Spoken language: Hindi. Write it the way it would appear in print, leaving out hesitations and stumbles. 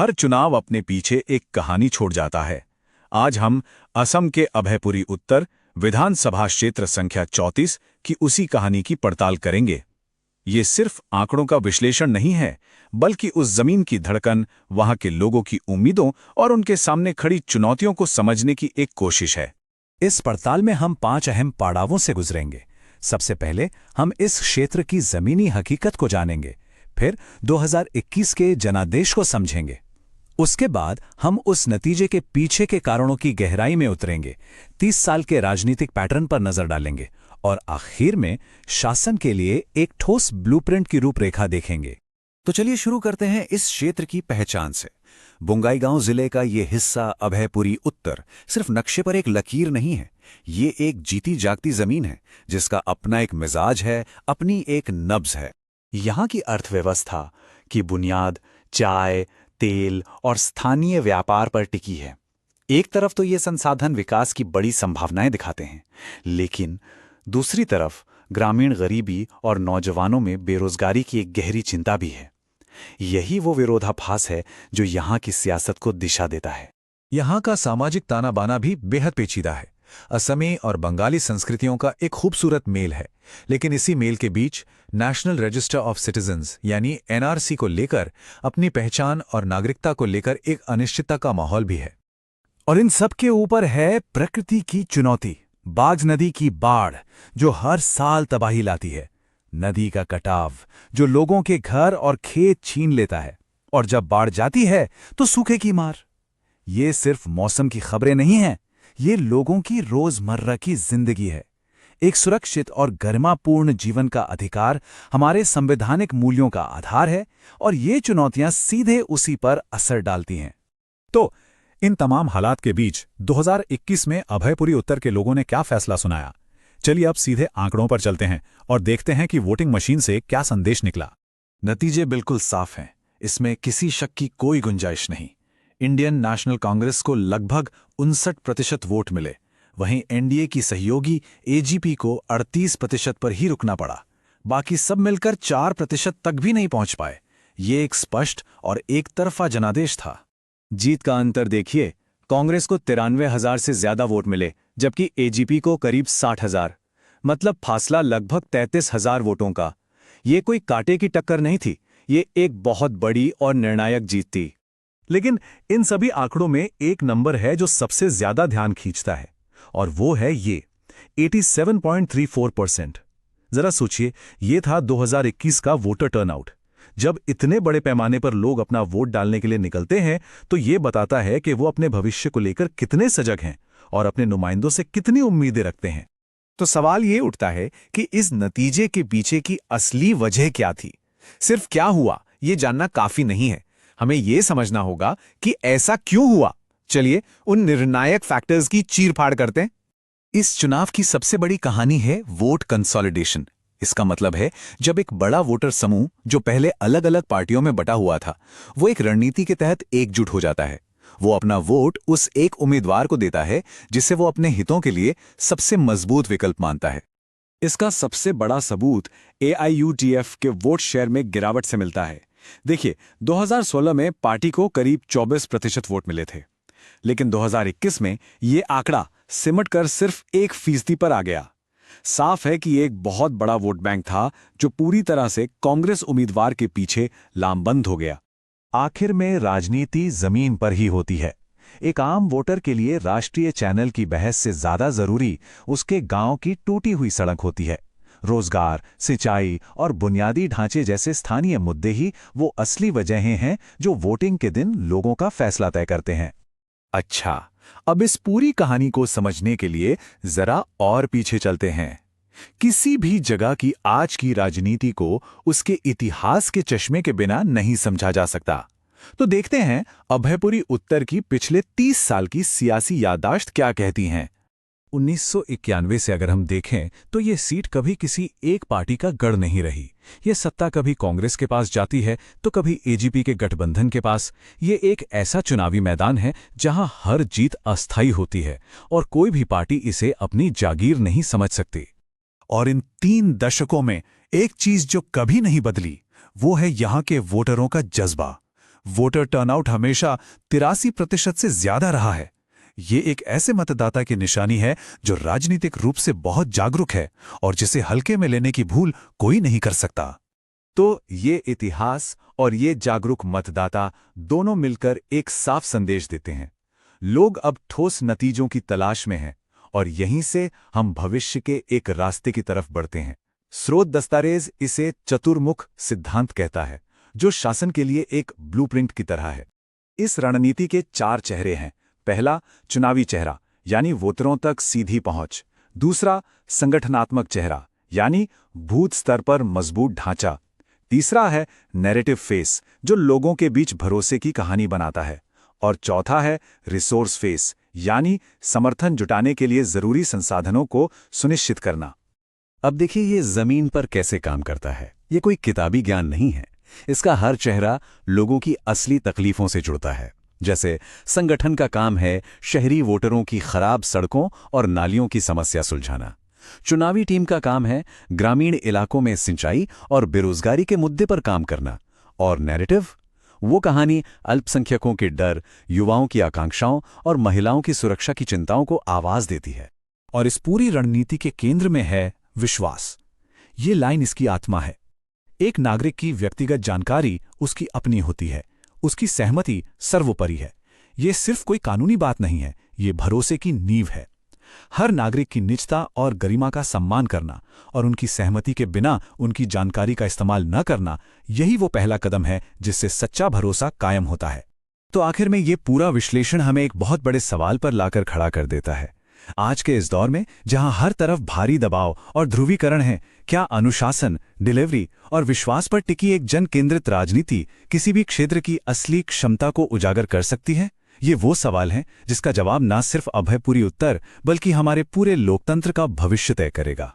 हर चुनाव अपने पीछे एक कहानी छोड़ जाता है। आज हम असम के अभयपुरी उत्तर विधानसभा क्षेत्र संख्या 34 की उसी कहानी की पड़ताल करेंगे। ये सिर्फ आंकड़ों का विश्लेषण नहीं है, बल्कि उस जमीन की धड़कन, वहां के लोगों की उम्मीदों और उनके सामने खड़ी चुनौतियों को समझने की एक कोशिश है। इस पड़ताल में हम 5 अहम पड़ावों से गुजरेंगे। सबसे पहले हम इस क्षेत्र की जमीनी हकीकत को जानेंगे, फिर 2021 के जनादेश को समझेंगे। उसके बाद हम उस नतीजे के पीछे के कारणों की गहराई में उतरेंगे, 30 साल के राजनीतिक पैटर्न पर नजर डालेंगे और आखिर में शासन के लिए एक ठोस ब्लूप्रिंट की रूपरेखा देखेंगे। तो चलिए शुरू करते हैं इस क्षेत्र की पहचान से। बोंगाईगांव जिले का ये हिस्सा अभयपुरी उत्तर सिर्फ नक्शे पर एक लकीर नहीं है, ये एक जीती जागती जमीन है जिसका अपना एक मिजाज है, अपनी एक नब्ज है। यहाँ की अर्थव्यवस्था की बुनियाद चाय, तेल और स्थानीय व्यापार पर टिकी है। एक तरफ तो ये संसाधन विकास की बड़ी संभावनाएं दिखाते हैं, लेकिन दूसरी तरफ ग्रामीण गरीबी और नौजवानों में बेरोजगारी की एक गहरी चिंता भी है। यही वो विरोधाभास है जो यहाँ की सियासत को दिशा देता है। यहाँ का सामाजिक ताना बाना भी बेहद पेचीदा है। असमी और बंगाली संस्कृतियों का एक खूबसूरत मेल है, लेकिन इसी मेल के बीच नेशनल रजिस्टर ऑफ सिटीजन्स यानी एनआरसी को लेकर, अपनी पहचान और नागरिकता को लेकर एक अनिश्चितता का माहौल भी है। और इन सब के ऊपर है प्रकृति की चुनौती, बाघ नदी की बाढ़ जो हर साल तबाही लाती है, नदी का कटाव जो लोगों के घर और खेत छीन लेता है, और जब बाढ़ जाती है तो सूखे की मार। ये सिर्फ मौसम की खबरें नहीं हैं, ये लोगों की रोजमर्रा की जिंदगी है। एक सुरक्षित और गरिमापूर्ण जीवन का अधिकार हमारे संवैधानिक मूल्यों का आधार है, और ये चुनौतियां सीधे उसी पर असर डालती हैं। तो इन तमाम हालात के बीच 2021 में अभयपुरी उत्तर के लोगों ने क्या फैसला सुनाया? चलिए अब सीधे आंकड़ों पर चलते हैं और देखते हैं कि वोटिंग मशीन से क्या संदेश निकला। नतीजे बिल्कुल साफ हैं, इसमें किसी शक की कोई गुंजाइश नहीं। इंडियन नेशनल कांग्रेस को लगभग 59% वोट मिले, वहीं एनडीए की सहयोगी एजीपी को 38% पर ही रुकना पड़ा। बाकी सब मिलकर 4% तक भी नहीं पहुंच पाए। ये एक स्पष्ट और एक तरफा जनादेश था। जीत का अंतर देखिए, कांग्रेस को 93,000 से ज्यादा वोट मिले, जबकि एजीपी को करीब 60,000। मतलब फासला लगभग 33,000 वोटों का। ये कोई कांटे की टक्कर नहीं थी, ये एक बहुत बड़ी और निर्णायक जीत थी। लेकिन इन सभी आंकड़ों में एक नंबर है जो सबसे ज्यादा ध्यान खींचता है, और वो है ये 87.34%। जरा सोचिए, ये था 2021 का वोटर टर्नआउट। जब इतने बड़े पैमाने पर लोग अपना वोट डालने के लिए निकलते हैं, तो ये बताता है कि वो अपने भविष्य को लेकर कितने सजग हैं और अपने नुमाइंदों से कितनी उम्मीदें रखते हैं। तो सवाल ये उठता है कि इस नतीजे के पीछे की असली वजह क्या थी? सिर्फ क्या हुआ ये जानना काफी नहीं है, हमें ये समझना होगा कि ऐसा क्यों हुआ। चलिए उन निर्णायक फैक्टर्स की चीरफाड़ करते हैं। इस चुनाव की सबसे बड़ी कहानी है वोट कंसोलिडेशन। इसका मतलब है जब एक बड़ा वोटर समूह जो पहले अलग अलग पार्टियों में बटा हुआ था, वो एक रणनीति के तहत एकजुट हो जाता है। वो अपना वोट उस एक उम्मीदवार को देता है जिसे वो अपने हितों के लिए सबसे मजबूत विकल्प मानता है। इसका सबसे बड़ा सबूत एआईयूडीएफ के वोट शेयर में गिरावट से मिलता है। देखिए, 2016 में पार्टी को करीब 24% वोट मिले थे, लेकिन 2021 में ये आंकड़ा सिमटकर सिर्फ 1% पर आ गया। साफ है कि एक बहुत बड़ा वोट बैंक था जो पूरी तरह से कांग्रेस उम्मीदवार के पीछे लामबंद हो गया। आखिर में राजनीति जमीन पर ही होती है। एक आम वोटर के लिए राष्ट्रीय चैनल की बहस से ज्यादा जरूरी उसके गांव की टूटी हुई सड़क होती है। रोजगार, सिंचाई और बुनियादी ढांचे जैसे स्थानीय मुद्दे ही वो असली वजहें हैं जो वोटिंग के दिन लोगों का फैसला तय करते हैं। अच्छा, अब इस पूरी कहानी को समझने के लिए जरा और पीछे चलते हैं। किसी भी जगह की आज की राजनीति को उसके इतिहास के चश्मे के बिना नहीं समझा जा सकता। तो देखते हैं अभयपुरी उत्तर की पिछले 30 साल की सियासी याददाश्त क्या कहती हैं। 1991 से अगर हम देखें तो ये सीट कभी किसी एक पार्टी का गढ़ नहीं रही। ये सत्ता कभी कांग्रेस के पास जाती है तो कभी एजीपी के गठबंधन के पास। ये एक ऐसा चुनावी मैदान है जहां हर जीत अस्थायी होती है और कोई भी पार्टी इसे अपनी जागीर नहीं समझ सकती। और इन 3 दशकों में एक चीज जो कभी नहीं बदली, वो है यहाँ के वोटरों का जज्बा। वोटर टर्नआउट हमेशा 83% से ज्यादा रहा है। ये एक ऐसे मतदाता की निशानी है जो राजनीतिक रूप से बहुत जागरूक है और जिसे हल्के में लेने की भूल कोई नहीं कर सकता। तो ये इतिहास और ये जागरूक मतदाता दोनों मिलकर एक साफ संदेश देते हैं। लोग अब ठोस नतीजों की तलाश में हैं और यहीं से हम भविष्य के एक रास्ते की तरफ बढ़ते हैं। स्रोत दस्तावेज इसे चतुर्मुख सिद्धांत कहता है, जो शासन के लिए एक ब्लूप्रिंट की तरह है। इस रणनीति के 4 चेहरे हैं। पहला, चुनावी चेहरा, यानी वोटरों तक सीधी पहुंच। दूसरा, संगठनात्मक चेहरा, यानी बूथ स्तर पर मजबूत ढांचा। तीसरा है नैरेटिव फेस, जो लोगों के बीच भरोसे की कहानी बनाता है। और चौथा है रिसोर्स फेस, यानी समर्थन जुटाने के लिए जरूरी संसाधनों को सुनिश्चित करना। अब देखिए ये जमीन पर कैसे काम करता है। ये कोई किताबी ज्ञान नहीं है। इसका हर चेहरा लोगों की असली तकलीफों से जुड़ता है। जैसे संगठन का काम है शहरी वोटरों की खराब सड़कों और नालियों की समस्या सुलझाना। चुनावी टीम का काम है ग्रामीण इलाकों में सिंचाई और बेरोजगारी के मुद्दे पर काम करना। और नैरेटिव, वो कहानी अल्पसंख्यकों के डर, युवाओं की आकांक्षाओं और महिलाओं की सुरक्षा की चिंताओं को आवाज देती है। और इस पूरी रणनीति के केंद्र में है विश्वास। ये लाइन इसकी आत्मा है। एक नागरिक की व्यक्तिगत जानकारी उसकी अपनी होती है, उसकी सहमति सर्वोपरि है। ये सिर्फ कोई कानूनी बात नहीं है, ये भरोसे की नींव है। हर नागरिक की निजता और गरिमा का सम्मान करना और उनकी सहमति के बिना उनकी जानकारी का इस्तेमाल न करना, यही वो पहला कदम है जिससे सच्चा भरोसा कायम होता है। तो आखिर में ये पूरा विश्लेषण हमें एक बहुत बड़े सवाल पर लाकर खड़ा कर देता है। आज के इस दौर में जहां हर तरफ भारी दबाव और ध्रुवीकरण है, क्या अनुशासन, डिलीवरी और विश्वास पर टिकी एक जन केंद्रित राजनीति किसी भी क्षेत्र की असली क्षमता को उजागर कर सकती है? ये वो सवाल है जिसका जवाब न सिर्फ अभयपुरी उत्तर बल्कि हमारे पूरे लोकतंत्र का भविष्य तय करेगा।